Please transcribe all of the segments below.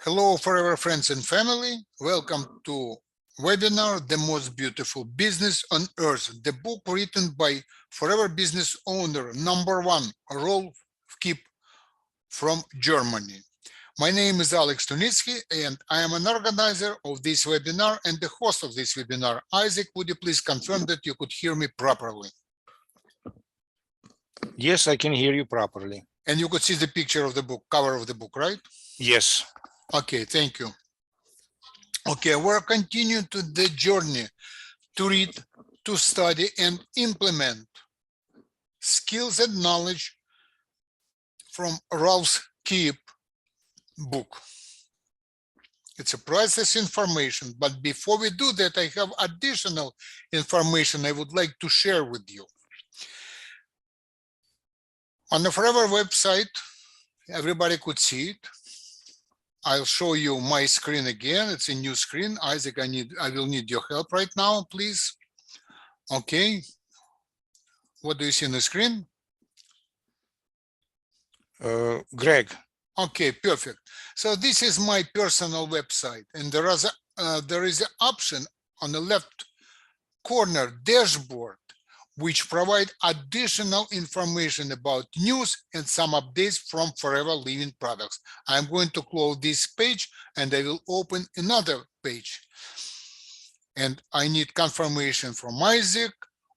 Hello, forever friends and family. Welcome to webinar, The Most Beautiful Business on Earth, the book written by forever business owner #1, Rolf Kipp from Germany. My name is Alex Tunitsky, and I am an organizer of this webinar and the host of this webinar. Isaac, would you please confirm that you could hear me properly? Yes, I can hear you properly. And you could see the picture of the book, cover of the book, right? Yes. Okay, thank you. Okay, we're continuing to the journey to read, to study, and implement skills and knowledge from Rolf Kipp book. It's a priceless information, but before we do that, I have additional information I would like to share with you. On the Forever website, everybody could see it. I'll show you my screen again. It's a new screen. Isaac, I will need your help right now, please. Okay. What do you see on the screen? Greg. Okay, perfect. So this is my personal website, and there is an option on the left corner, dashboard, which provide additional information about news and some updates from Forever Living Products. I'm going to close this page and I will open another page. And I need confirmation from Isaac.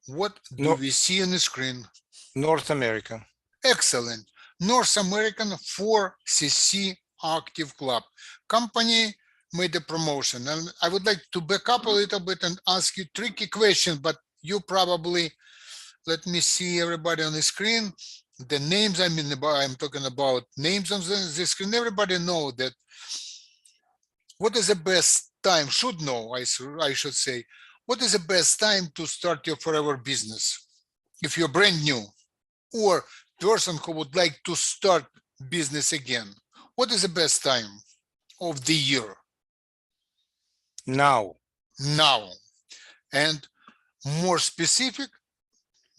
What do we see on the screen? North America. Excellent. North American 4cc Active Club. Company made a promotion. And I would like to back up a little bit and ask you a tricky question, but you probably, let me see everybody on the screen. The names I'm talking about names on the screen. Everybody know that what is the best time, should know, I should say, what is the best time to start your forever business? If you're brand new or person who would like to start business again, what is the best time of the year? Now. And more specific,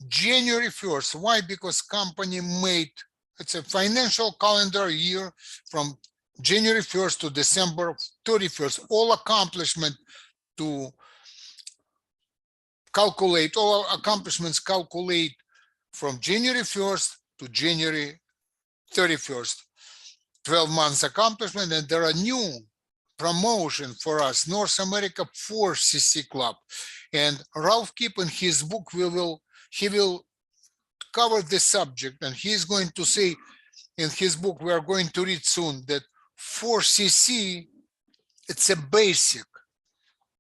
January 1st. Why? Because company made, it's a financial calendar year from January 1st to December 31st, all accomplishment to calculate, all accomplishments calculate from January 1st to January 31st, 12 months accomplishment. And there are new promotion for us, North America 4cc Club. And Rolf Kipp in his book, he will cover this subject, and he's going to say in his book, we are going to read soon, that 4cc, it's a basic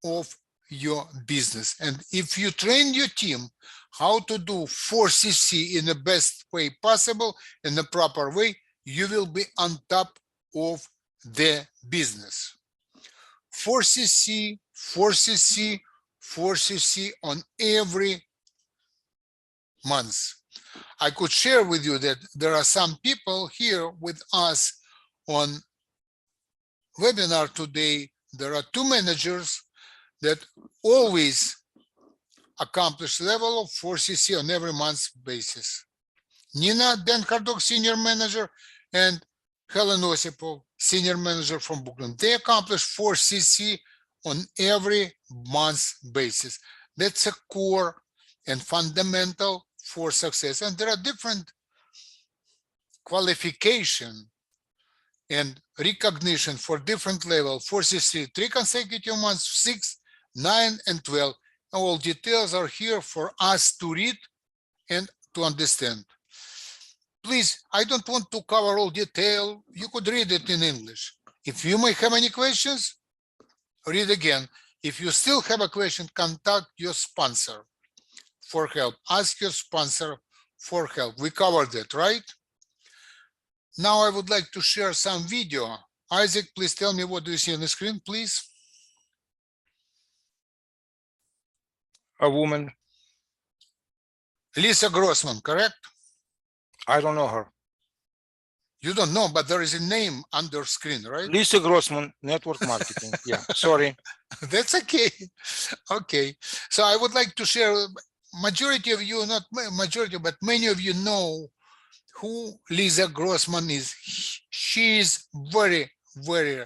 of your business. And if you train your team how to do 4cc in the best way possible, in the proper way, you will be on top of the business. 4cc, 4cc, 4cc on every month. I could share with you that there are some people here with us on webinar today. There are 2 managers that always accomplish level of 4cc on every month basis. Nina Denkarduk, senior manager, and Helen Osipov, senior manager from Brooklyn. They accomplish 4cc on every month basis. That's a core and fundamental for success. And there are different qualification and recognition for different levels. 4cc, 3 consecutive months, 6, 9, and 12. All details are here for us to read and to understand. Please, I don't want to cover all detail. You could read it in English. If you may have any questions, read again. If you still have a question, contact your sponsor for help. Ask your sponsor for help. We covered that, right? Now I would like to share some video. Isaac, please tell me, what do you see on the screen, please? A woman. Lisa Grossman, correct? I don't know her. You don't know, but there is a name under screen, right? Lisa Grossman, network marketing. Yeah, sorry. That's okay. Okay. So I would like to share, majority of you, not majority, but many of you know who Lisa Grossman is. She is very, very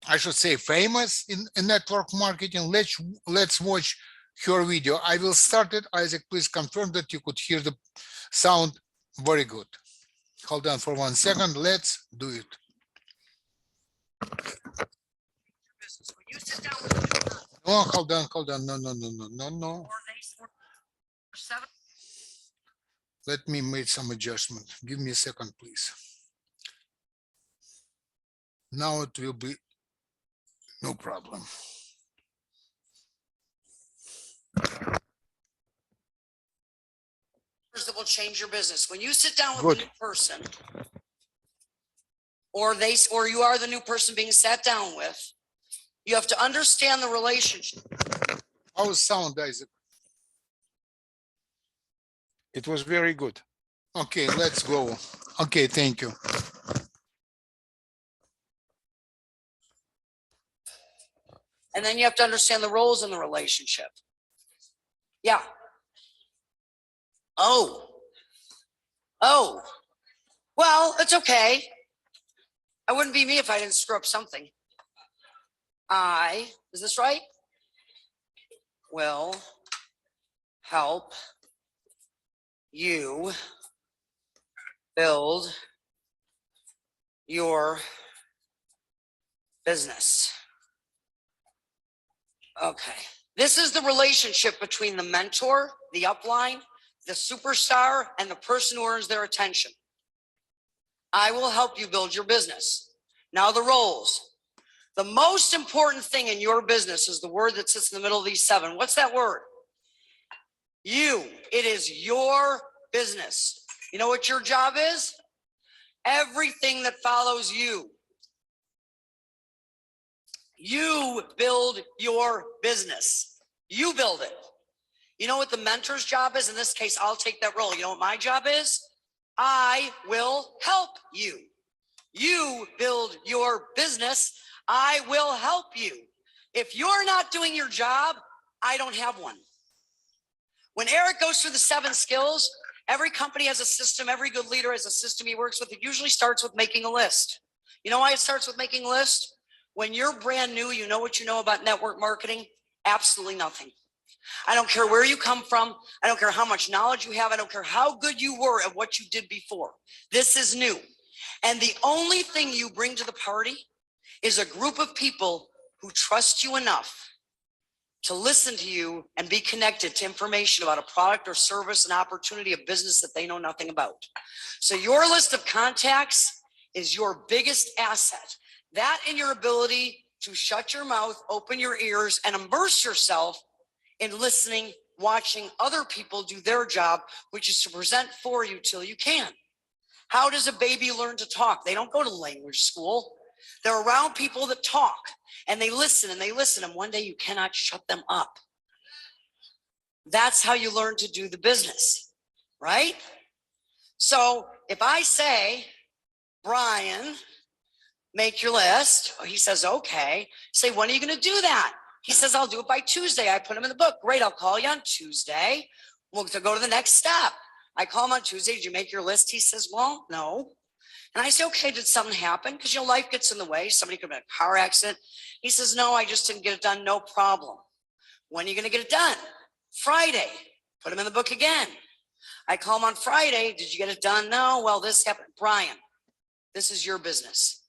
I should say famous in network marketing. Let's watch her video. I will start it. Isaac, please confirm that you could hear the sound very good. Hold on for 1 second. Let's do it. Oh, hold on. No. Let me make some adjustment. Give me a second, please. Now it will be no problem. That will change your business. When you sit down with Good. a new person, or you are the new person being sat down with, you have to understand the relationship. How's sound, Isaac? It was very good. Okay, let's go. Okay, thank you. And then you have to understand the roles in the relationship. Yeah. Oh. Well, it's okay. I wouldn't be me if I didn't screw up something. Is this right? Will help you build your business. Okay. This is the relationship between the mentor, the upline, the superstar, and the person who earns their attention. I will help you build your business. Now the roles. The most important thing in your business is the word that sits in the middle of these 7. What's that word? You. It is your business. You know what your job is? Everything that follows you. You build your business. You build it. You know what the mentor's job is? In this case, I'll take that role. You know what my job is? I will help you. You build your business. I will help you. If you're not doing your job, I don't have one. When Eric goes through the 7 skills, every company has a system. Every good leader has a system he works with. It usually starts with making a list. You know why it starts with making a list? When you're brand new, you know what you know about network marketing? Absolutely nothing. I don't care where you come from. I don't care how much knowledge you have. I don't care how good you were at what you did before. This is new. And the only thing you bring to the party is a group of people who trust you enough to listen to you and be connected to information about a product or service, an opportunity, a business that they know nothing about. So your list of contacts is your biggest asset. That and your ability to shut your mouth, open your ears, and immerse yourself in listening, watching other people do their job, which is to present for you till you can. How does a baby learn to talk? They don't go to language school. They're around people that talk, and they listen, and one day you cannot shut them up. That's how you learn to do the business, right? So if I say, Brian, make your list. He says, okay. Say, when are you going to do that? He says, I'll do it by Tuesday. I put him in the book. Great. I'll call you on Tuesday. We'll go to the next step. I call him on Tuesday. Did you make your list? He says, well, no. And I say, okay, did something happen? Because, life gets in the way. Somebody could have been a car accident. He says, no, I just didn't get it done. No problem. When are you going to get it done? Friday. Put him in the book again. I call him on Friday. Did you get it done? No. Well, this happened. Brian, this is your business.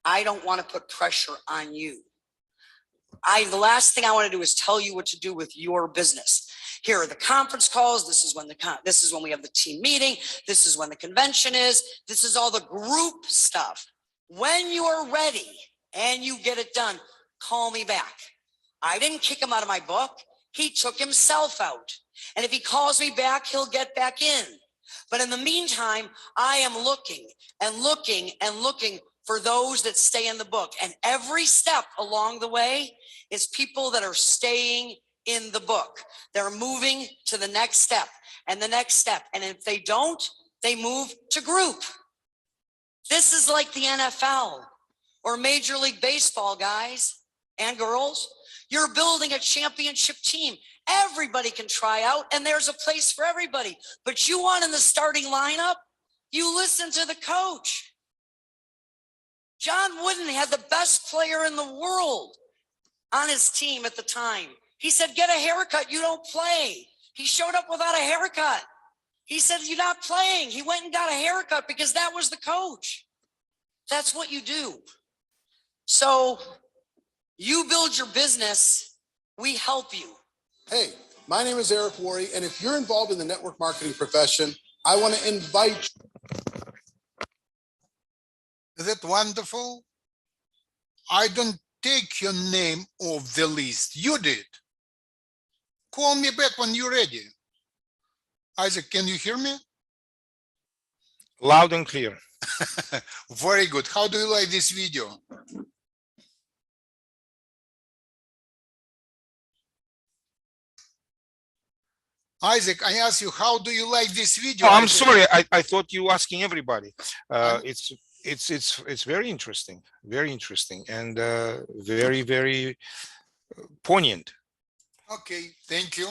I don't want to put pressure on you. The last thing I want to do is tell you what to do with your business. Here are the conference calls. This is when we have the team meeting. This is when the convention is. This is all the group stuff. When you're ready and you get it done, call me back. I didn't kick him out of my book. He took himself out. And if he calls me back, he'll get back in. But in the meantime, I am looking and looking and looking for those that stay in the book. And every step along the way is people that are staying in the book. They're moving to the next step and the next step. And if they don't, they move to group. This is like the NFL or Major League Baseball, guys and girls. You're building a championship team. Everybody can try out, and there's a place for everybody. But you want in the starting lineup, you listen to the coach. John Wooden had the best player in the world on his team at the time. He said, get a haircut, you don't play. He showed up without a haircut. He said, you're not playing. He went and got a haircut because that was the coach. That's what you do. So you build your business, we help you. Hey, my name is Eric Worre, and if you're involved in the network marketing profession, I want to invite you. Is that wonderful? I don't take your name off the list. You did. Call me back when you're ready. Isaac, can you hear me? Loud and clear. Very good. How do you like this video? Isaac, I asked you, how do you like this video? Oh, I'm Isaac? sorry. I thought you asking everybody. I'm- It's very interesting, and very poignant. Okay, thank you.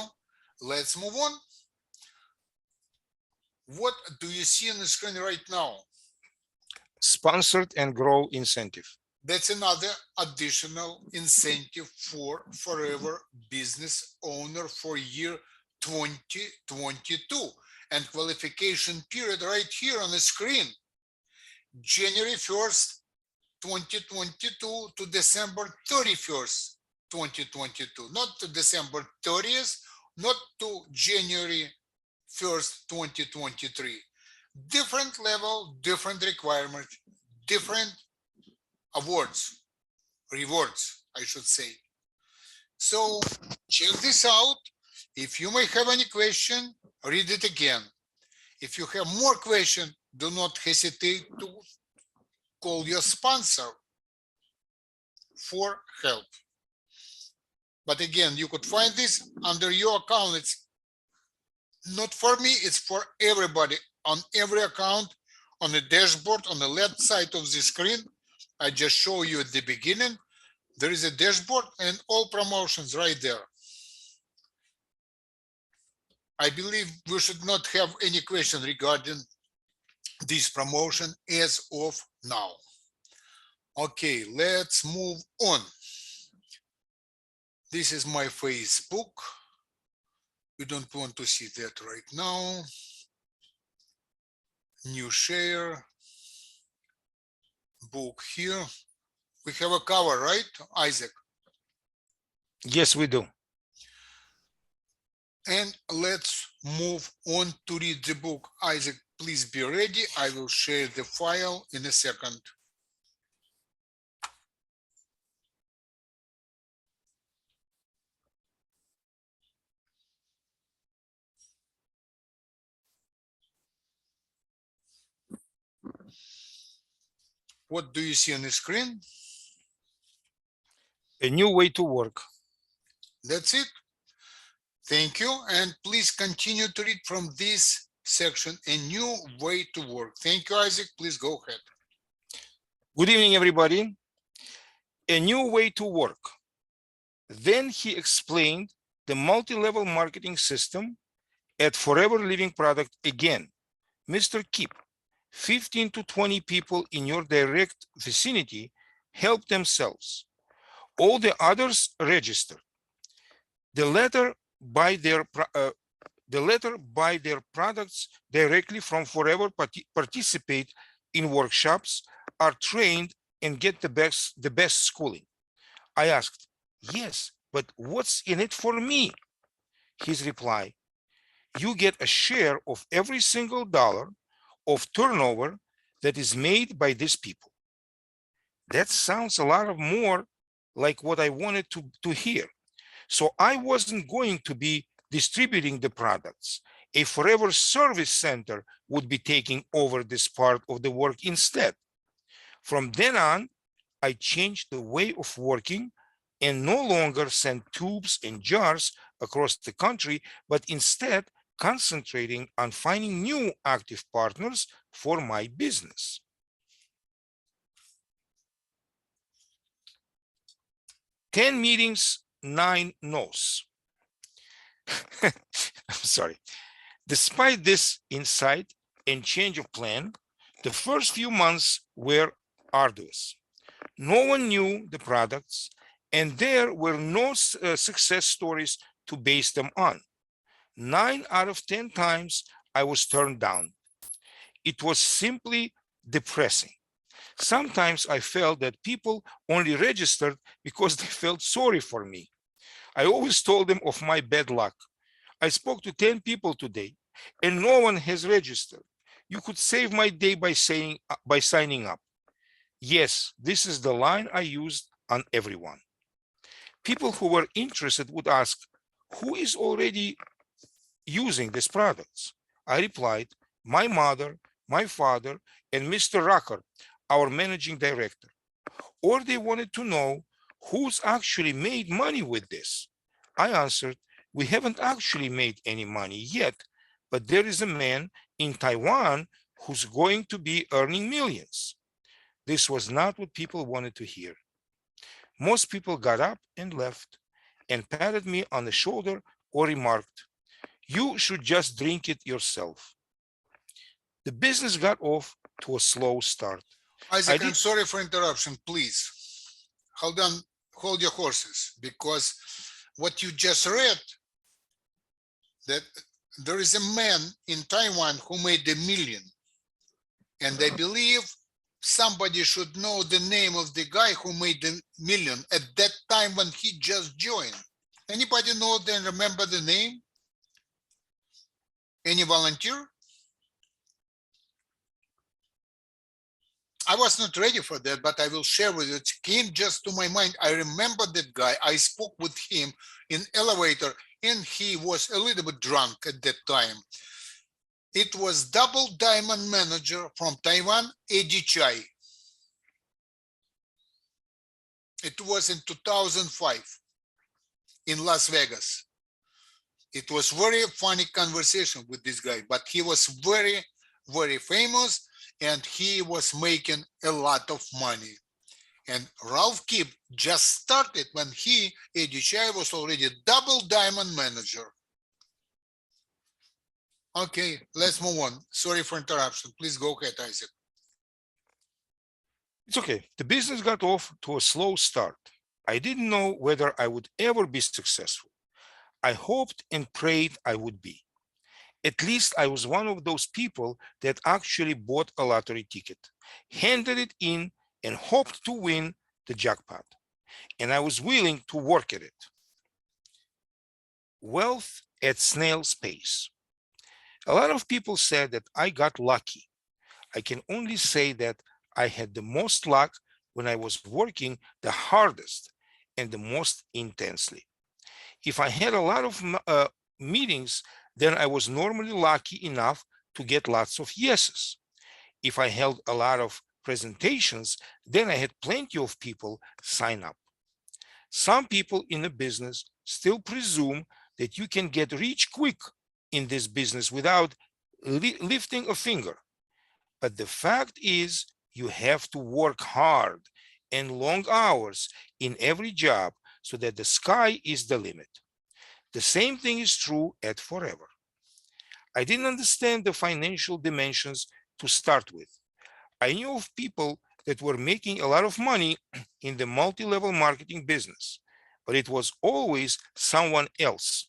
Let's move on. What do you see on the screen right now? Sponsored and grow incentive. That's another additional incentive for forever business owner for year 2022. And qualification period right here on the screen. January 1st, 2022 to December 31st, 2022, not to December 30th, not to January 1st, 2023. Different level, different requirements, different awards, rewards, I should say. So check this out. If you may have any question, read it again. If you have more questions, do not hesitate to call your sponsor for help. But again, you could find this under your account. It's not for me, it's for everybody on every account on the dashboard on the left side of the screen. I just show you at the beginning. There is a dashboard and all promotions right there. I believe we should not have any question regarding this promotion as of now. Okay, let's move on. This is my Facebook. We don't want to see that right now. New share. Book here. We have a cover, right, Isaac? Yes, we do. And let's move on to read the book. Isaac, please be ready. I will share the file in a second. What do you see on the screen? A new way to work. That's it. Thank you. And please continue to read from this section, a new way to work. Thank you, Isaac. Please go ahead. Good evening, everybody. A new way to work. Then he explained the multi-level marketing system at Forever Living Product again. Mr. Kipp, 15 to 20 people in your direct vicinity help themselves. All the others register. The latter buy their products directly from Forever, participate in workshops, are trained, and get the best schooling. I asked, yes, but what's in it for me? His reply, you get a share of every single dollar of turnover that is made by these people. That sounds a lot of more like what I wanted to hear. So I wasn't going to be distributing the products. A Forever Service Center would be taking over this part of the work instead. From then on, I changed the way of working and no longer sent tubes and jars across the country, but instead concentrating on finding new active partners for my business. "10 meetings, 9 no's." I'm sorry. Despite this insight and change of plan, the first few months were arduous. No one knew the products, and there were no success stories to base them on. 9 out of 10 times I was turned down. It was simply depressing. Sometimes I felt that people only registered because they felt sorry for me. I always told them of my bad luck. I spoke to 10 people today, and no one has registered. You could save my day by signing up. Yes, this is the line I used on everyone. People who were interested would ask, who is already using these products? I replied, my mother, my father, and Mr. Rucker, our managing director. Or they wanted to know who's actually made money with this. I answered, we haven't actually made any money yet, but there is a man in Taiwan who's going to be earning millions. This was not what people wanted to hear. Most people got up and left and patted me on the shoulder or remarked, you should just drink it yourself. The business got off to a slow start. Isaac, I'm sorry for interruption. Please hold on, hold your horses, because what you just read, that there is a man in Taiwan who made $1 million, and I believe somebody should know the name of the guy who made $1 million at that time when he just joined. Anybody know then remember the name? Any volunteer? I was not ready for that, but I will share with you. It came just to my mind. I remember that guy. I spoke with him in elevator, and he was a little bit drunk at that time. It was double diamond manager from Taiwan, Eddie Chai. It was in 2005 in Las Vegas. It was very funny conversation with this guy, but he was very, very famous, and he was making a lot of money. And Rolf Kipp just started when Eddie Chai, was already double diamond manager. Okay, let's move on. Sorry for interruption. Please go ahead, Isaac. It's okay. The business got off to a slow start. I didn't know whether I would ever be successful. I hoped and prayed I would be. At least I was one of those people that actually bought a lottery ticket, handed it in, and hoped to win the jackpot. And I was willing to work at it. Wealth at snail's pace. A lot of people said that I got lucky. I can only say that I had the most luck when I was working the hardest and the most intensely. If I had a lot of meetings, then I was normally lucky enough to get lots of yeses. If I held a lot of presentations, then I had plenty of people sign up. Some people in the business still presume that you can get rich quick in this business without lifting a finger. But the fact is, you have to work hard and long hours in every job so that the sky is the limit. The same thing is true at Forever. I didn't understand the financial dimensions to start with. I knew of people that were making a lot of money in the multi-level marketing business, but it was always someone else.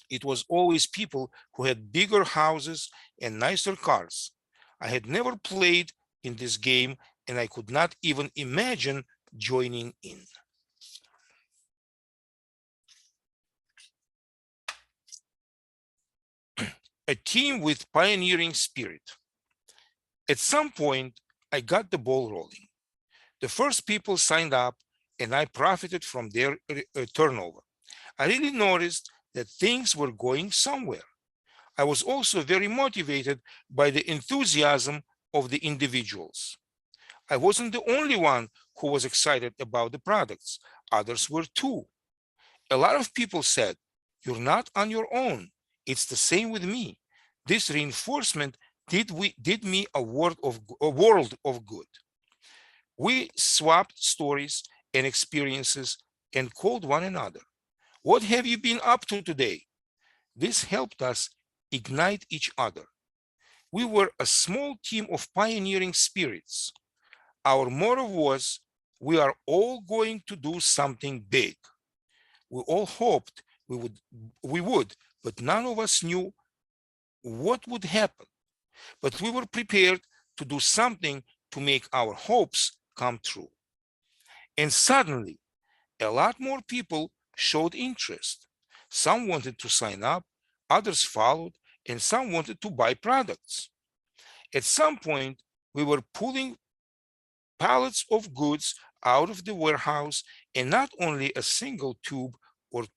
It was always people who had bigger houses and nicer cars. I had never played in this game, and I could not even imagine joining in. A team with pioneering spirit. At some point, I got the ball rolling. The first people signed up, and I profited from their turnover. I really noticed that things were going somewhere. I was also very motivated by the enthusiasm of the individuals. I wasn't the only one who was excited about the products. Others were too. A lot of people said, "You're not on your own. It's the same with me." This reinforcement did me a world of good. We swapped stories and experiences and called one another. "What have you been up to today?" This helped us ignite each other. We were a small team of pioneering spirits. Our motto was, we are all going to do something big. We all hoped we would, but none of us knew what would happen. But we were prepared to do something to make our hopes come true. And suddenly, a lot more people showed interest. Some wanted to sign up, others followed, and some wanted to buy products. At some point, we were pulling pallets of goods out of the warehouse, and not only a single tube of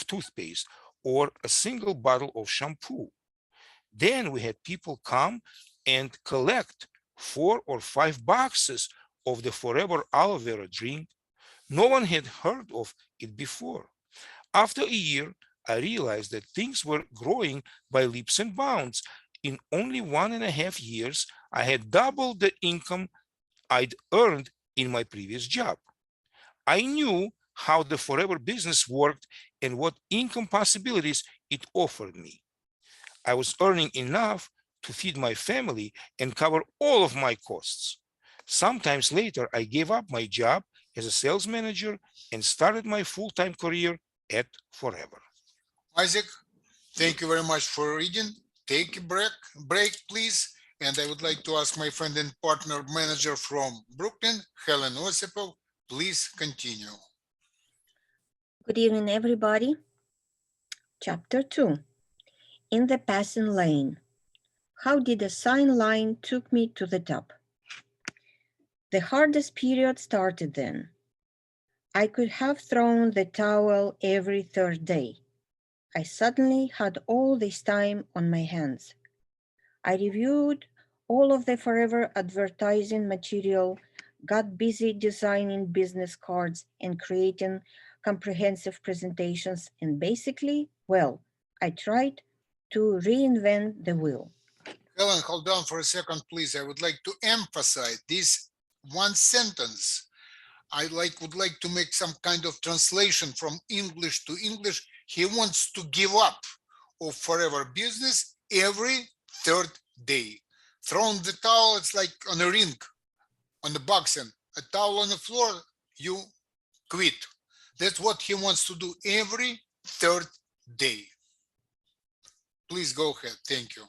toothpaste or a single bottle of shampoo. Then we had people come and collect 4 or 5 boxes of the Forever Aloe Vera drink. No one had heard of it before. After a year, I realized that things were growing by leaps and bounds. In only 1.5 years, I had doubled the income I'd earned in my previous job. I knew how the Forever business worked and what income possibilities it offered me. I was earning enough to feed my family and cover all of my costs. Sometimes later, I gave up my job as a sales manager and started my full-time career at Forever. Isaac, thank you very much for reading. Take a break, please. And I would like to ask my friend and partner manager from Brooklyn, Helen Osipov, please continue. Good evening, everybody. Chapter 2, In the Passing Lane. How did a sign line took me to the top? The hardest period started then. I could have thrown the towel every third day. I suddenly had all this time on my hands. I reviewed all of the Forever advertising material, got busy designing business cards and creating comprehensive presentations, and basically, well, I tried to reinvent the wheel. Helen, hold on for a second, please. I would like to emphasize this one sentence. I would like to make some kind of translation from English to English. He wants to give up of Forever business every third day. Throwing the towel, it's like on a ring, on the boxing. A towel on the floor, you quit. That's what he wants to do every third day. Please go ahead. Thank you.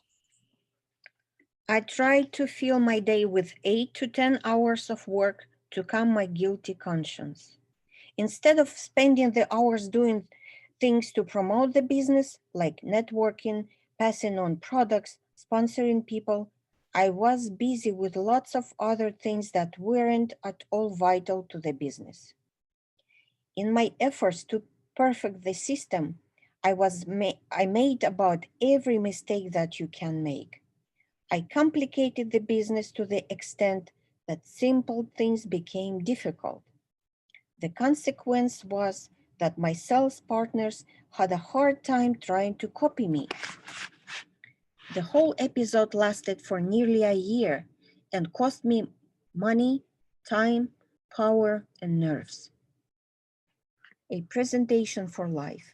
I tried to fill my day with 8 to 10 hours of work to calm my guilty conscience. Instead of spending the hours doing things to promote the business, like networking, passing on products, sponsoring people, I was busy with lots of other things that weren't at all vital to the business. In my efforts to perfect the system, I made about every mistake that you can make. I complicated the business to the extent that simple things became difficult. The consequence was that my sales partners had a hard time trying to copy me. The whole episode lasted for nearly a year and cost me money, time, power, and nerves. A presentation for life.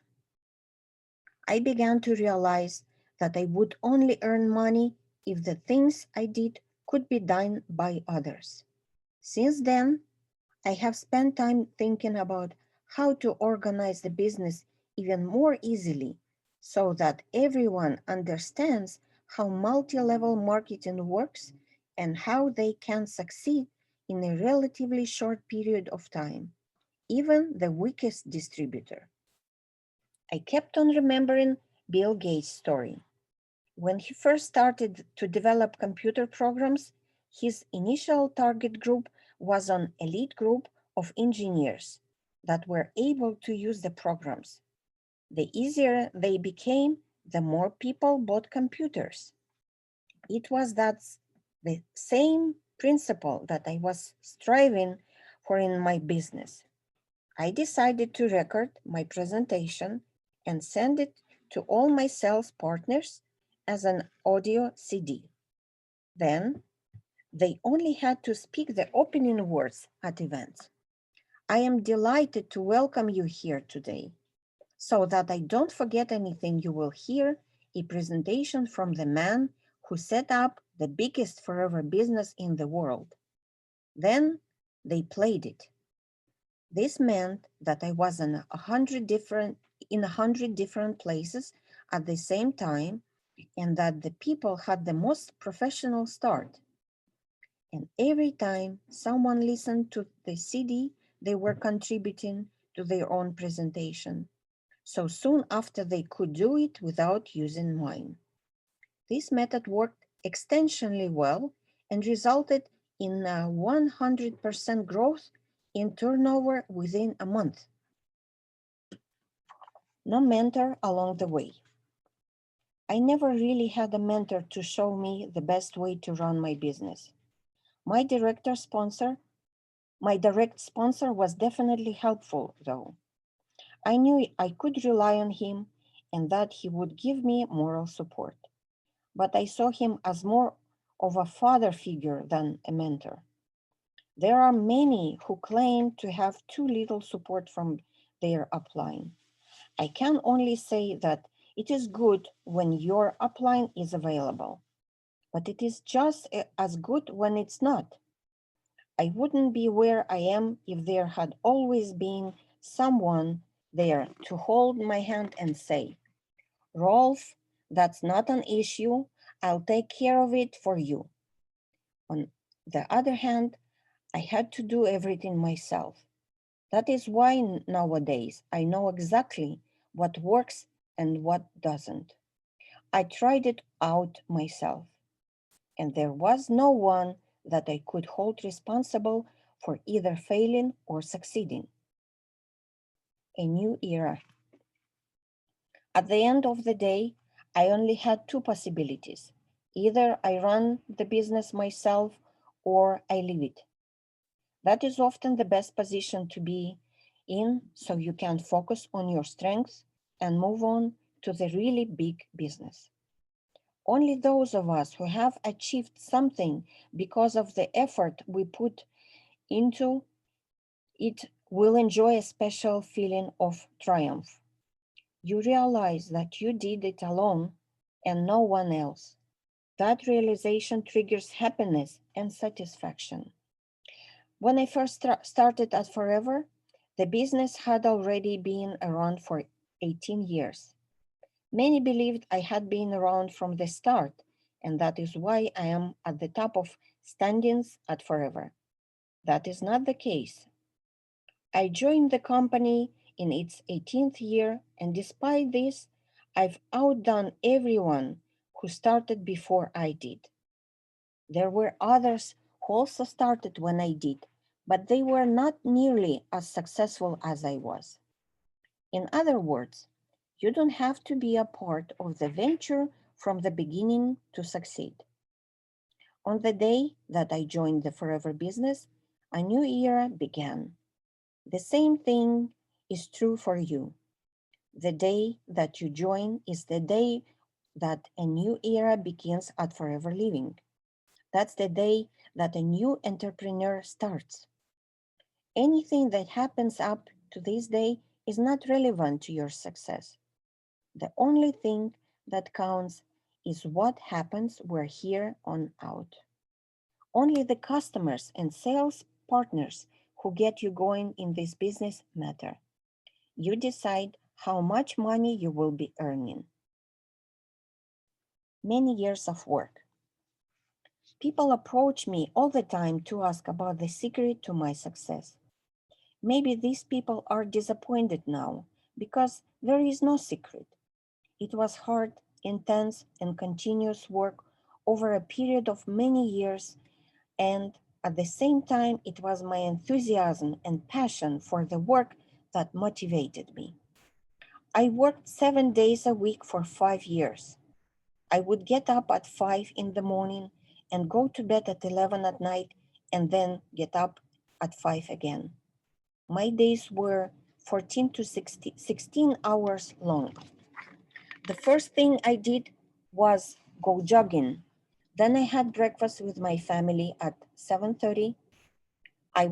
I began to realize that I would only earn money if the things I did could be done by others. Since then, I have spent time thinking about how to organize the business even more easily so that everyone understands how multi-level marketing works and how they can succeed in a relatively short period of time, even the weakest distributor. I kept on remembering Bill Gates' story. When he first started to develop computer programs, his initial target group was an elite group of engineers that were able to use the programs. The easier they became, the more people bought computers. It was the same principle that I was striving for in my business. I decided to record my presentation and send it to all my sales partners as an audio CD. Then they only had to speak the opening words at events. I am delighted to welcome you here today. So that I don't forget anything, you will hear a presentation from the man who set up the biggest Forever business in the world. Then they played it. This meant that I was in 100 different places at the same time, and that the people had the most professional start. And every time someone listened to the CD, they were contributing to their own presentation. So soon after, they could do it without using mine. This method worked extensionally well and resulted in a 100% growth in turnover within a month. No mentor along the way. I never really had a mentor to show me the best way to run my business. My direct sponsor was definitely helpful, though. I knew I could rely on him and that he would give me moral support. But I saw him as more of a father figure than a mentor. There are many who claim to have too little support from their upline. I can only say that it is good when your upline is available, but it is just as good when it's not. I wouldn't be where I am if there had always been someone there to hold my hand and say, Rolf, that's not an issue. I'll take care of it for you. On the other hand, I had to do everything myself. That is why nowadays I know exactly what works and what doesn't. I tried it out myself, and there was no one that I could hold responsible for either failing or succeeding. A new era. At the end of the day, I only had two possibilities. Either I run the business myself or I leave it. That is often the best position to be in so you can focus on your strengths and move on to the really big business. Only those of us who have achieved something because of the effort we put into it will enjoy a special feeling of triumph. You realize that you did it alone and no one else. That realization triggers happiness and satisfaction. When I first started at Forever, the business had already been around for 18 years. Many believed I had been around from the start, and that is why I am at the top of standings at Forever. That is not the case. I joined the company in its 18th year, and despite this, I've outdone everyone who started before I did. There were others who also started when I did, but they were not nearly as successful as I was. In other words, you don't have to be a part of the venture from the beginning to succeed. On the day that I joined the Forever business, a new era began. The same thing is true for you. The day that you join is the day that a new era begins at Forever Living. That's the day that a new entrepreneur starts. Anything that happens up to this day is not relevant to your success. The only thing that counts is what happens from here on out. Only the customers and sales partners who get you going in this business matter. You decide how much money you will be earning. Many years of work. People approach me all the time to ask about the secret to my success. Maybe these people are disappointed now because there is no secret. It was hard, intense, and continuous work over a period of many years, and at the same time, it was my enthusiasm and passion for the work that motivated me. I worked 7 days a week for 5 years. I would get up at 5 in the morning and go to bed at 11 at night and then get up at 5 again. My days were 14 to 16 hours long. The first thing I did was go jogging. Then I had breakfast with my family at 7:30. At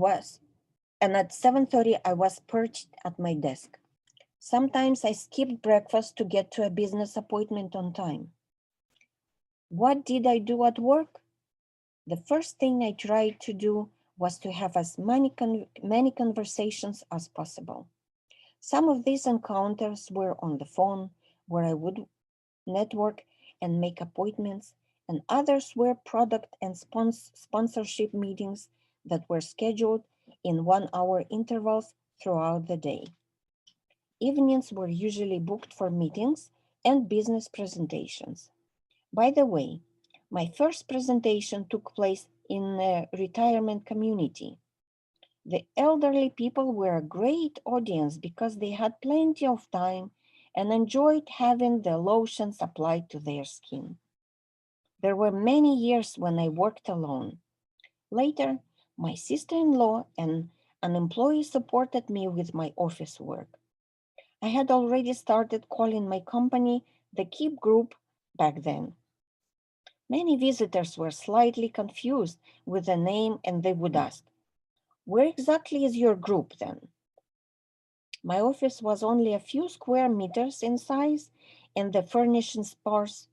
7:30 I was perched at my desk. Sometimes I skipped breakfast to get to a business appointment on time. What did I do at work? The first thing I tried to do was to have as many conversations as possible. Some of these encounters were on the phone, where I would network and make appointments, and others were product and sponsorship meetings that were scheduled in 1 hour intervals throughout the day. Evenings were usually booked for meetings and business presentations. By the way, my first presentation took place in a retirement community. The elderly people were a great audience because they had plenty of time and enjoyed having the lotions applied to their skin. There were many years when I worked alone. Later, my sister-in-law and an employee supported me with my office work. I had already started calling my company the Kipp Group back then. Many visitors were slightly confused with the name and they would ask, "Where exactly is your group then?" My office was only a few square meters in size and the furnishings sparse,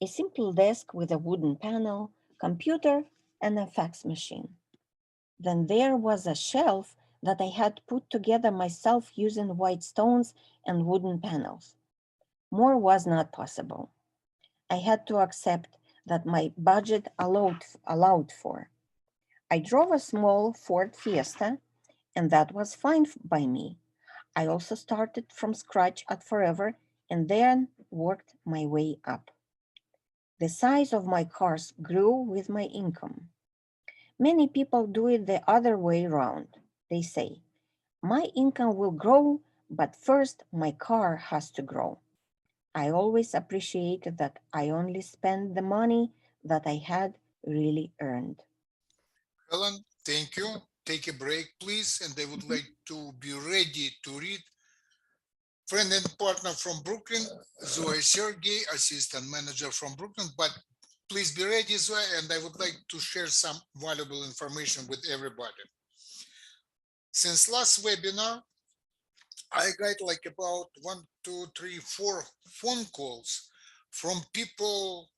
a simple desk with a wooden panel, computer, and a fax machine. Then there was a shelf that I had put together myself using white stones and wooden panels. More was not possible. I had to accept that my budget allowed for. I drove a small Ford Fiesta, and that was fine by me. I also started from scratch at Forever and then worked my way up. The size of my cars grew with my income. Many people do it the other way around. They say, "My income will grow, but first my car has to grow." I always appreciated that I only spent the money that I had really earned. Helen, thank you. Take a break, please. And I would like to be ready to read friend and partner from Brooklyn, Zoe Sergey, assistant manager from Brooklyn. But please be ready, Zoe, and I would like to share some valuable information with everybody. Since last webinar, I got like about 1, 2, 3, 4 phone calls from people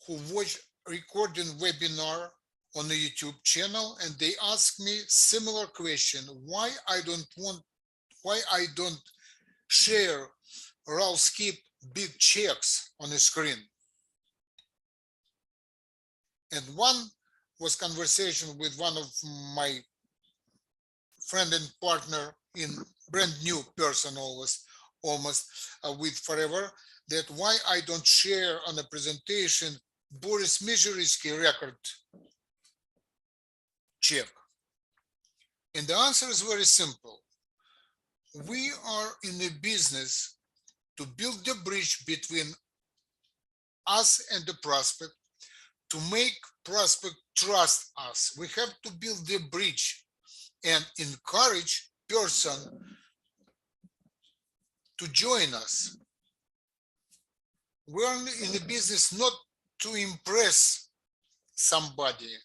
who watch recording webinar on the YouTube channel, and they ask me similar question: why I don't share Rolf Kipp big checks on the screen. And one was conversation with one of my friend and partner in brand new person almost with Forever, that why I don't share on a presentation Boris Mizherisky record check. And the answer is very simple. We are in a business to build the bridge between us and the prospect, to make prospect trust us. We have to build the bridge and encourage person to join us. We're in the business not to impress somebody.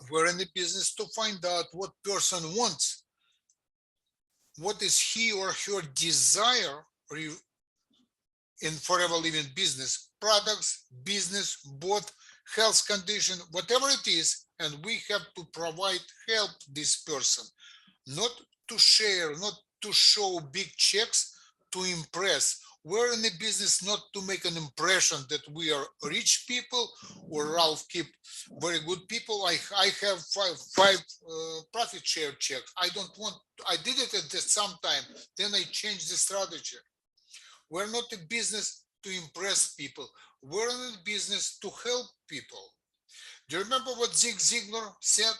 We're in the business to find out what person wants. What is he or her desire in Forever Living business, products, business, both, health condition, whatever it is, and we have to provide help this person, not to share, not to show big checks to impress. We're in the business not to make an impression that we are rich people or Ralph Kipp very good people. I have five profit share checks. I don't want, I did it at some time, then I changed the strategy. We're not a business to impress people. We're in a business to help people. Do you remember what Zig Ziglar said?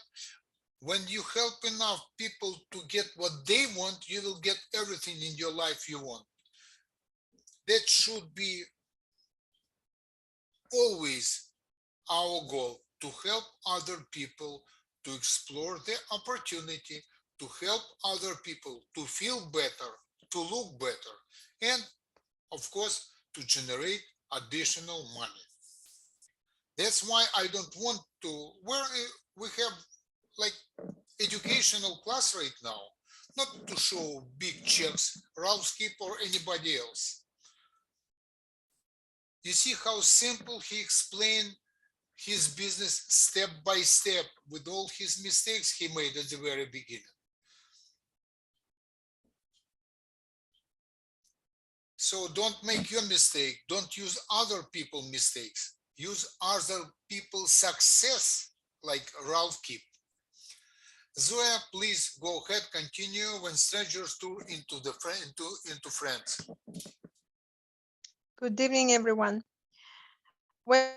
When you help enough people to get what they want, you will get everything in your life you want. That should be always our goal, to help other people to explore the opportunity, to help other people to feel better, to look better, and of course, to generate additional money. That's why I don't want to, we have like educational class right now, not to show big checks, Ralph Kipp or anybody else. You see how simple he explained his business step by step with all his mistakes he made at the very beginning. So don't make your mistake. Don't use other people's mistakes. Use other people's success, like Ralph Kipp. Zoya, please go ahead, continue when strangers turn into friends. Good evening, everyone. When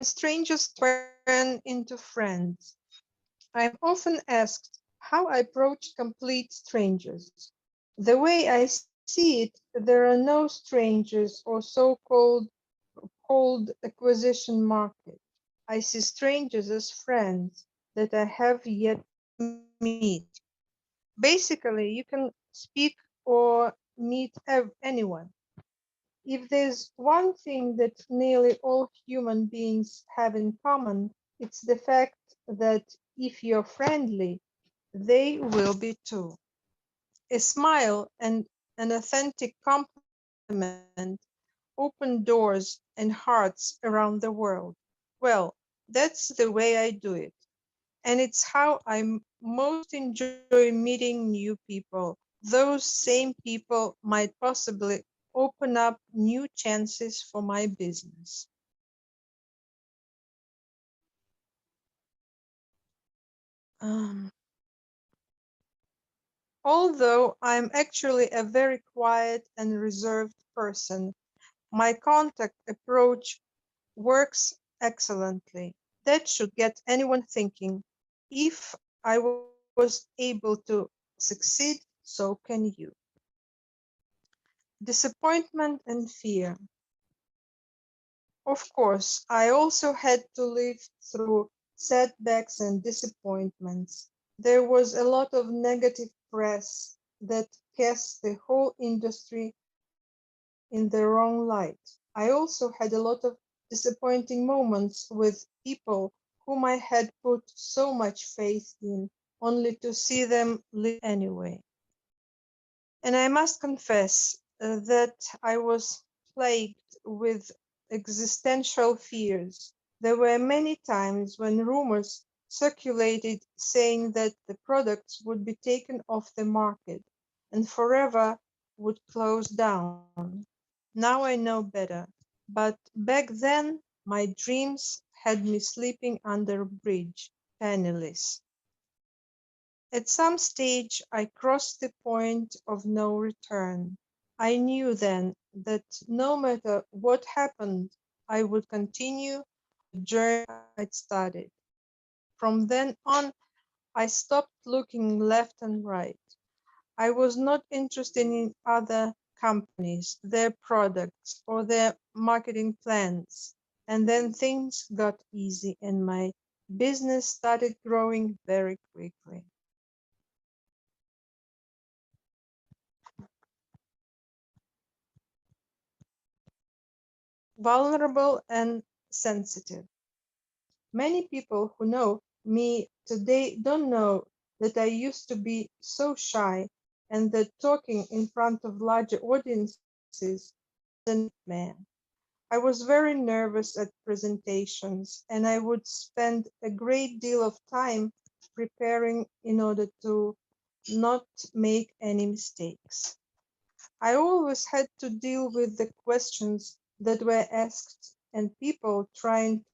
strangers turn into friends, I'm often asked how I approach complete strangers. The way I see it, there are no strangers or so-called cold acquisition market. I see strangers as friends that I have yet to meet. Basically, you can speak or meet anyone. If there's one thing that nearly all human beings have in common, it's the fact that if you're friendly, they will be too. A smile and an authentic compliment open doors and hearts around the world. Well, that's the way I do it. And it's how I most enjoy meeting new people. Those same people might possibly open up new chances for my business. Um, Although I'm actually a very quiet and reserved person, my contact approach works excellently. That should get anyone thinking. If I was able to succeed, so can you. Disappointment and fear. Of course, I also had to live through setbacks and disappointments. There was a lot of negative press that cast the whole industry in the wrong light. I also had a lot of disappointing moments with people whom I had put so much faith in, only to see them leave anyway. And I must confess that I was plagued with existential fears. There were many times when rumors circulated saying that the products would be taken off the market and forever would close down. Now I know better. But back then, my dreams had me sleeping under a bridge, penniless. At some stage I crossed the point of no return. I knew then that no matter what happened, I would continue the journey I'd started. From then on, I stopped looking left and right. I was not interested in other companies, their products, or their marketing plans. And then things got easy and my business started growing very quickly. Vulnerable and sensitive. Many people who know me today don't know that I used to be so shy and that talking in front of larger audiences was a nightmare. I was very nervous at presentations and I would spend a great deal of time preparing in order to not make any mistakes. I always had to deal with the questions that were asked and people trying to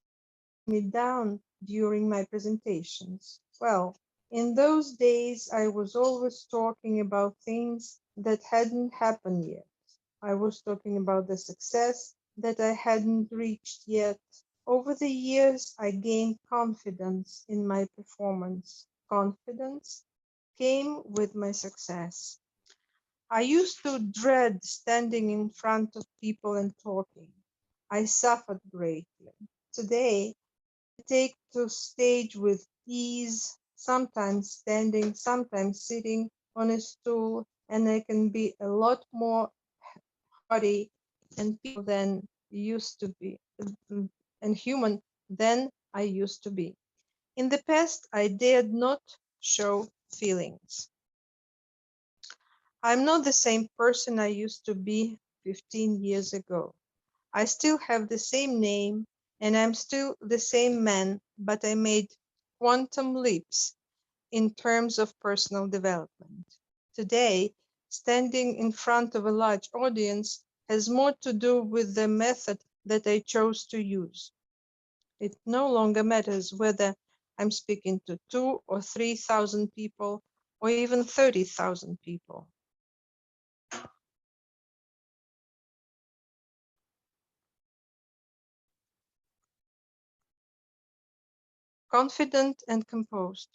put me down during my presentations. Well, in those days, I was always talking about things that hadn't happened yet. I was talking about the success that I hadn't reached yet. Over the years, I gained confidence in my performance. Confidence came with my success. I used to dread standing in front of people and talking. I suffered greatly. Today, I take to stage with ease, sometimes standing, sometimes sitting on a stool, and I can be a lot more hardy and people than used to be, and human than I used to be. In the past, I dared not show feelings. I'm not the same person I used to be 15 years ago. I still have the same name and I'm still the same man, but I made quantum leaps in terms of personal development. Today, standing in front of a large audience has more to do with the method that I chose to use. It no longer matters whether I'm speaking to 2 or 3,000 people or even 30,000 people. Confident and composed.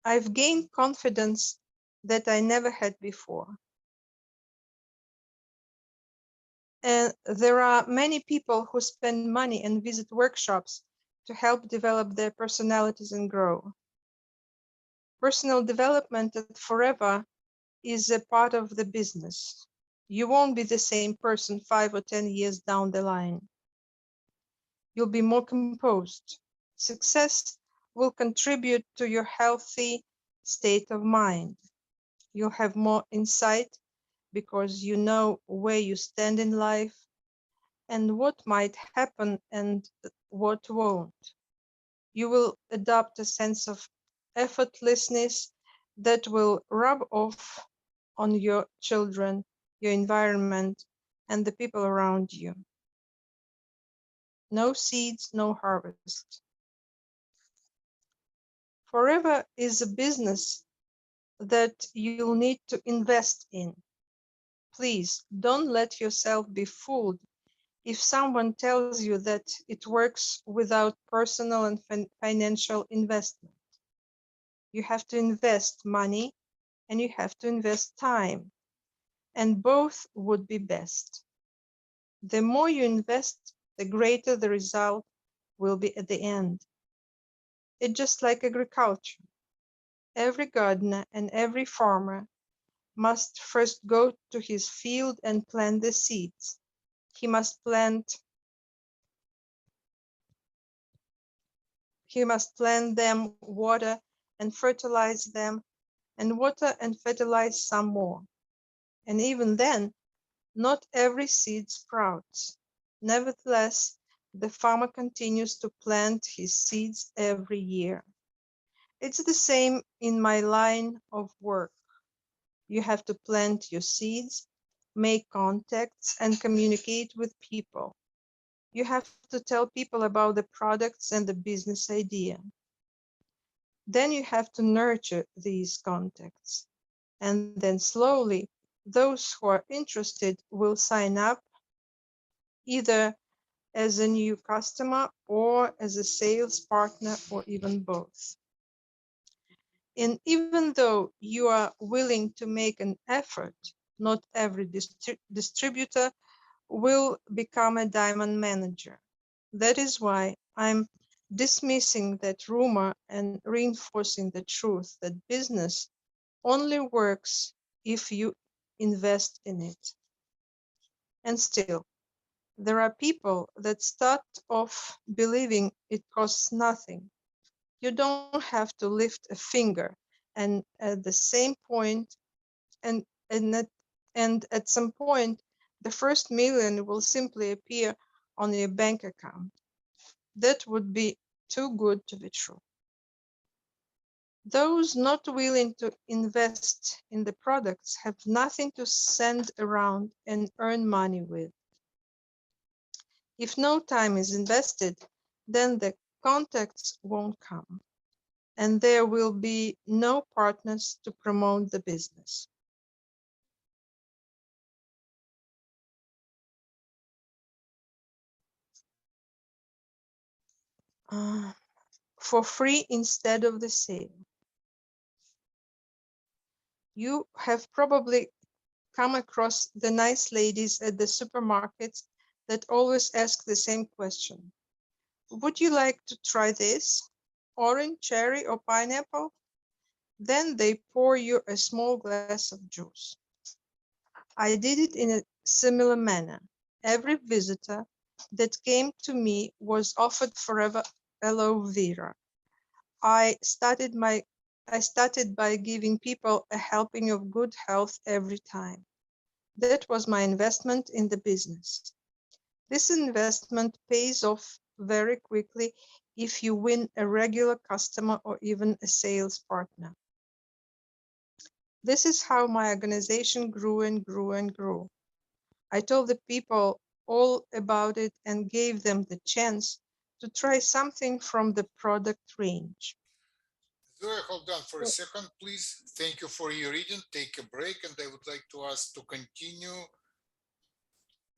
I've gained confidence that I never had before. And there are many people who spend money and visit workshops to help develop their personalities and grow. Personal development at Forever is a part of the business. You won't be the same person 5 or 10 years down the line. You'll be more composed. Success will contribute to your healthy state of mind. You'll have more insight because you know where you stand in life and what might happen and what won't. You will adopt a sense of effortlessness that will rub off on your children, your environment, and the people around you. No seeds, no harvest. Forever is a business that you'll need to invest in. Please don't let yourself be fooled if someone tells you that it works without personal and financial investment. You have to invest money and you have to invest time, and both would be best. The more you invest, the greater the result will be at the end. It's just like agriculture. Every gardener and every farmer must first go to his field and plant the seeds. He must plant them, water and fertilize them, and water and fertilize some more. And even then, not every seed sprouts. Nevertheless, the farmer continues to plant his seeds every year. It's the same in my line of work. You have to plant your seeds, make contacts, and communicate with people. You have to tell people about the products and the business idea. Then you have to nurture these contacts. And then slowly, those who are interested will sign up either as a new customer or as a sales partner or even both. And even though you are willing to make an effort, not every distributor will become a diamond manager. That is why I'm dismissing that rumor and reinforcing the truth that business only works if you invest in it. And still, there are people that start off believing it costs nothing. You don't have to lift a finger, and at the same point, and at some point, the first million will simply appear on your bank account. That would be too good to be true. Those not willing to invest in the products have nothing to send around and earn money with. If no time is invested, then the contacts won't come, and there will be no partners to promote the business. For free instead of the sale. You have probably come across the nice ladies at the supermarkets that always ask the same question. Would you like to try this? Orange, cherry, or pineapple? Then they pour you a small glass of juice. I did it in a similar manner. Every visitor that came to me was offered Forever aloe vera. I started by giving people a helping of good health every time. That was my investment in the business. This investment pays off very quickly if you win a regular customer or even a sales partner. This is how my organization grew and grew and grew. I told the people all about it and gave them the chance to try something from the product range. Zoe, hold on for a So- second, please. Thank you for your reading. Take a break, and I would like to ask to continue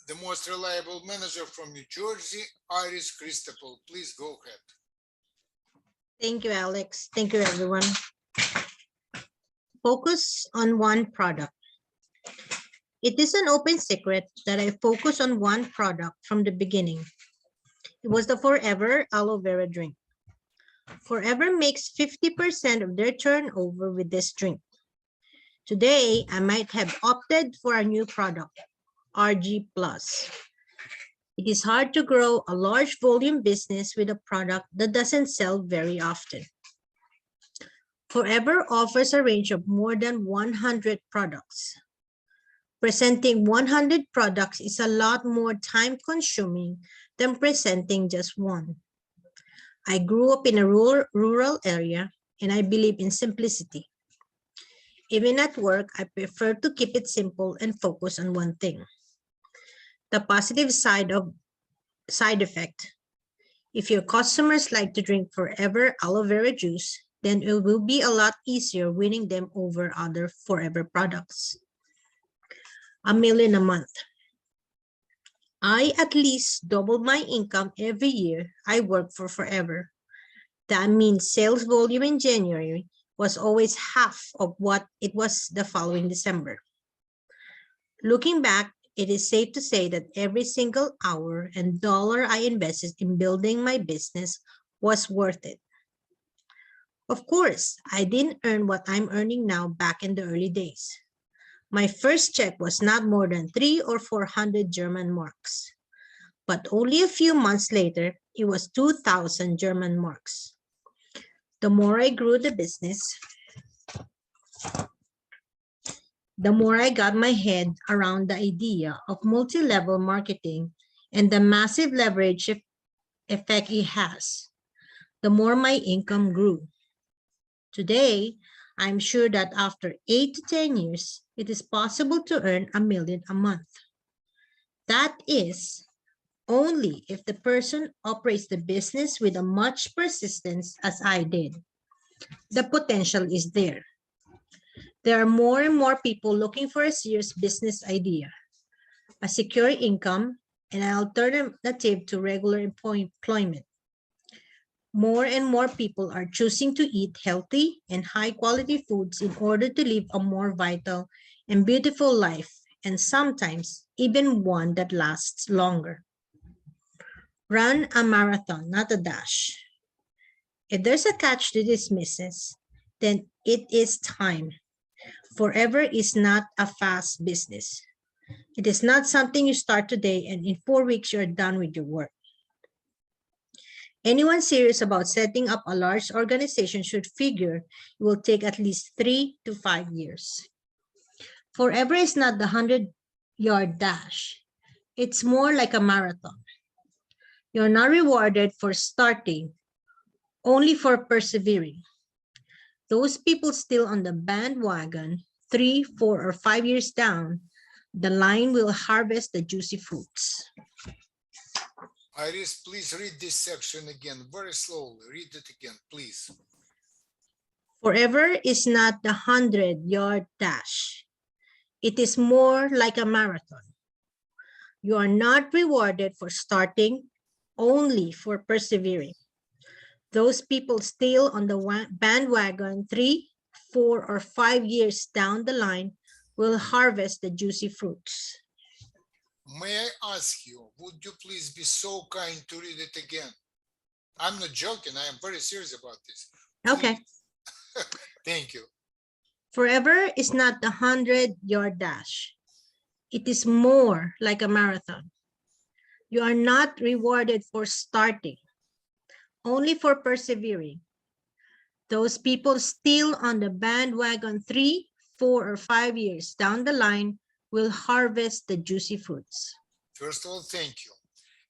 the most reliable manager from New Jersey, Iris Christopher. Please go ahead. Thank you, Alex. Thank you, everyone. Focus on one product. It is an open secret that I focus on one product from the beginning. It was the Forever aloe vera drink. Forever makes 50% of their turnover with this drink. Today, I might have opted for a new product, RG Plus. It is hard to grow a large volume business with a product that doesn't sell very often. Forever offers a range of more than 100 products. Presenting 100 products is a lot more time-consuming than presenting just one. I grew up in a rural area, and I believe in simplicity. Even at work, I prefer to keep it simple and focus on one thing. The positive side effect. If your customers like to drink Forever aloe vera juice, then it will be a lot easier winning them over other Forever products. $1 million a month. I at least doubled my income every year I work for Forever. That means sales volume in January was always half of what it was the following December. Looking back, it is safe to say that every single hour and dollar I invested in building my business was worth it. Of course, I didn't earn what I'm earning now back in the early days. My first check was not more than 300 or 400 German marks. But only a few months later, it was 2,000 German marks. The more I grew the business, the more I got my head around the idea of multi-level marketing and the massive leverage effect it has, the more my income grew. Today, I'm sure that after 8 to 10 years, it is possible to earn $1 million a month. That is only if the person operates the business with as much persistence as I did. The potential is there. There are more and more people looking for a serious business idea, a secure income, and an alternative to regular employment. More and more people are choosing to eat healthy and high-quality foods in order to live a more vital and beautiful life, and sometimes even one that lasts longer. Run a marathon, not a dash. If there's a catch to this, missus, then it is time. Forever is not a fast business. It is not something you start today and in 4 weeks you're done with your work. Anyone serious about setting up a large organization should figure it will take at least 3 to 5 years. Forever is not the 100-yard dash. It's more like a marathon. You're not rewarded for starting, only for persevering. Those people still on the bandwagon 3, 4, or 5 years down the line will harvest the juicy fruits. Iris, please read this section again very slowly. Read it again, please. Forever is not the 100-yard dash. It is more like a marathon. You are not rewarded for starting, only for persevering. Those people still on the bandwagon 3, 4, or 5 years down the line will harvest the juicy fruits. May I ask you, would you please be so kind to read it again? I'm not joking. I am very serious about this. Okay. Please. Thank you. Forever is not the 100-yard dash. It is more like a marathon. You are not rewarded for starting, only for persevering. Those people still on the bandwagon 3, 4, or 5 years down the line will harvest the juicy fruits. First of all, thank you.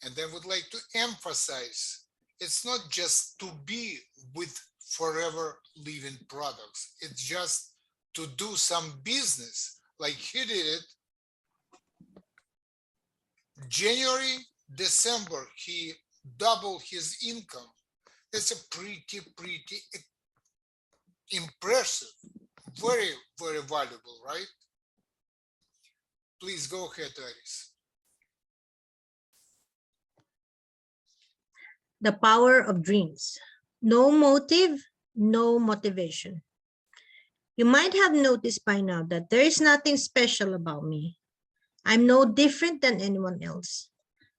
And I would like to emphasize, it's not just to be with forever living products. It's just to do some business like he did it. January, December, he doubled his income. That's a pretty impressive, very valuable, right? Please go ahead, Iris. The power of dreams. No motive, no motivation. You might have noticed by now that there is nothing special about me. I'm no different than anyone else.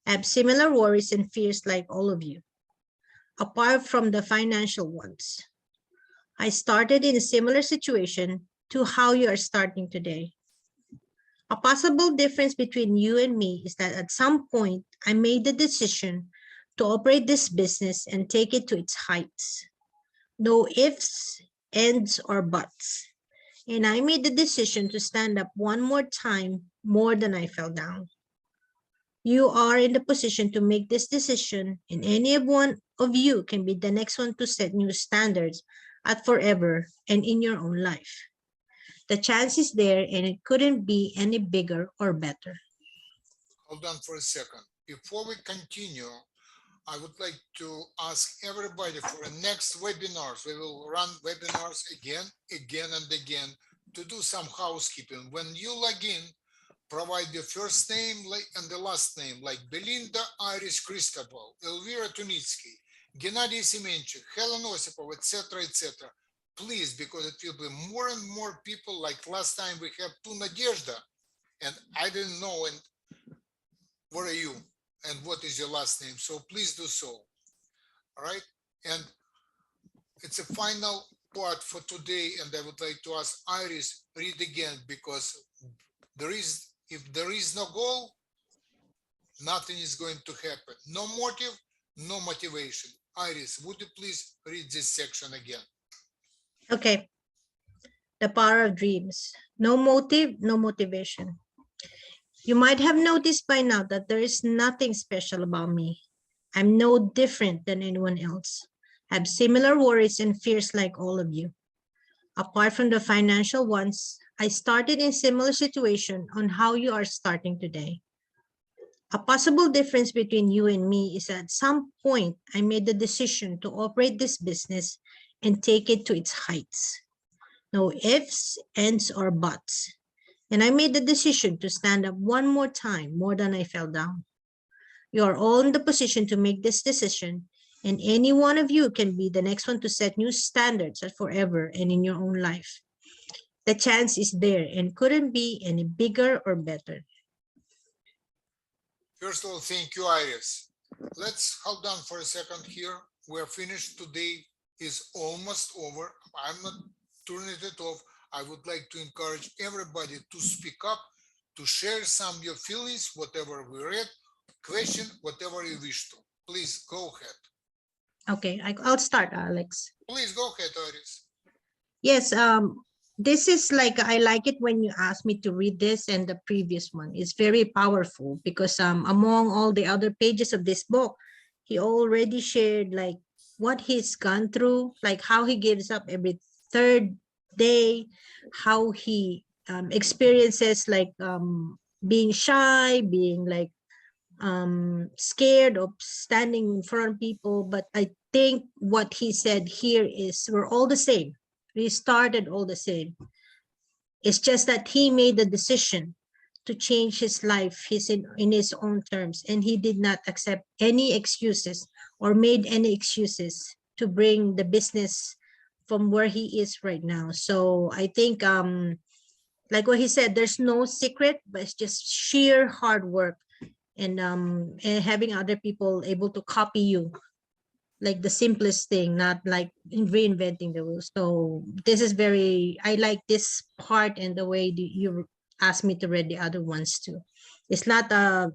I have similar worries and fears like all of you, apart from the financial ones. I started in a similar situation to how you are starting today. A possible difference between you and me is that at some point, I made the decision to operate this business and take it to its heights. No ifs, ands, or buts. And I made the decision to stand up one more time more than I fell down. You are in the position to make this decision, and any one of you can be the next one to set new standards at forever and in your own life. The chance is there, and it couldn't be any bigger or better. Hold on for a second. Before we continue, I would like to ask everybody for the next webinars. We will run webinars again and again to do some housekeeping. When you log in, provide your first name and the last name, like Belinda Iris Christopher, Elvira Tunitsky, Gennady Semenchik, Helen Osipov, etc., etc. Please, because it will be more and more people. Like last time we have two Nadezhda, and I didn't know, and where are you? And what is your last name? So please do so. All right. And it's a final part for today. And I would like to ask Iris, read again, because if there is no goal, nothing is going to happen. No motive, no motivation. Iris, would you please read this section again? Okay. The power of dreams. No motive, no motivation. You might have noticed by now that there is nothing special about me. I'm no different than anyone else. I have similar worries and fears like all of you. Apart from the financial ones, I started in similar situation on how you are starting today. A possible difference between you and me is at some point I made the decision to operate this business and take it to its heights. No ifs, ands, or buts. And I made the decision to stand up one more time more than I fell down. You are all in the position to make this decision, and any one of you can be the next one to set new standards at forever and in your own life. The chance is there and couldn't be any bigger or better. First of all, thank you, Iris. Let's hold on for a second here. We're finished. Today is almost over. I'm not turning it off. I would like to encourage everybody to speak up, to share some of your feelings, whatever we read, question, whatever you wish to. Please go ahead. Okay, I'll start, Alex. Please go ahead, Iris. Yes, this is like, I like it when you ask me to read this and the previous one. It's very powerful because among all the other pages of this book, he already shared like what he's gone through, like how he gives up every third day, how he experiences like being shy, being like scared of standing in front of people. But I think what he said here is we're all the same. We started all the same. It's just that he made the decision to change his life in his own terms, and he did not accept any excuses or made any excuses to bring the business from where he is right now. So I think like what he said, there's no secret, but it's just sheer hard work and having other people able to copy you, like the simplest thing, not like reinventing the wheel. So this is very, I like this part and the way you asked me to read the other ones too. It's not a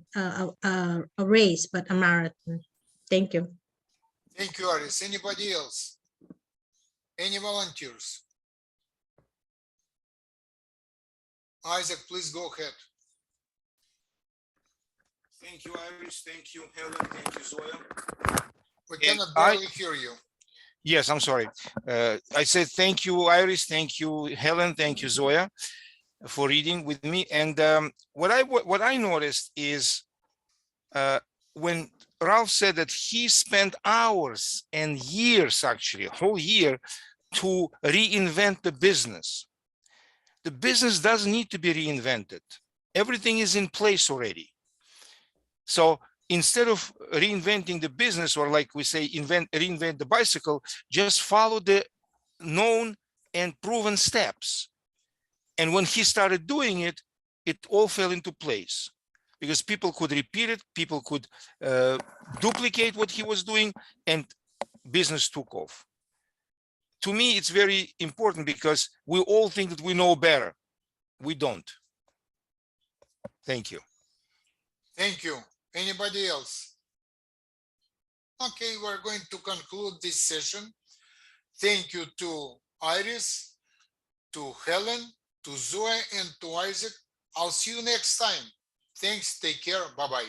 race, but a marathon. Thank you. Thank you, Iris. Anybody else? Any volunteers? Isaac, please go ahead. Thank you, Iris. Thank you, Helen. Thank you, Zoya. We And cannot I- barely hear you. Yes, I'm sorry. I said thank you, Iris. Thank you, Helen. Thank you, Zoya, for reading with me. And what I noticed is when Ralph said that he spent hours and years, actually, a whole year, to reinvent the business. The business doesn't need to be reinvented. Everything is in place already. So instead of reinventing the business, or like we say, reinvent the bicycle, just follow the known and proven steps. And when he started doing it, it all fell into place because people could repeat it, people could duplicate what he was doing, and business took off. To me, it's very important because we all think that we know better. We don't. Thank you. Thank you. Anybody else? Okay, we're going to conclude this session. Thank you to Iris, to Helen, to Zoe, and to Isaac. I'll see you next time. Thanks. Take care. Bye-bye.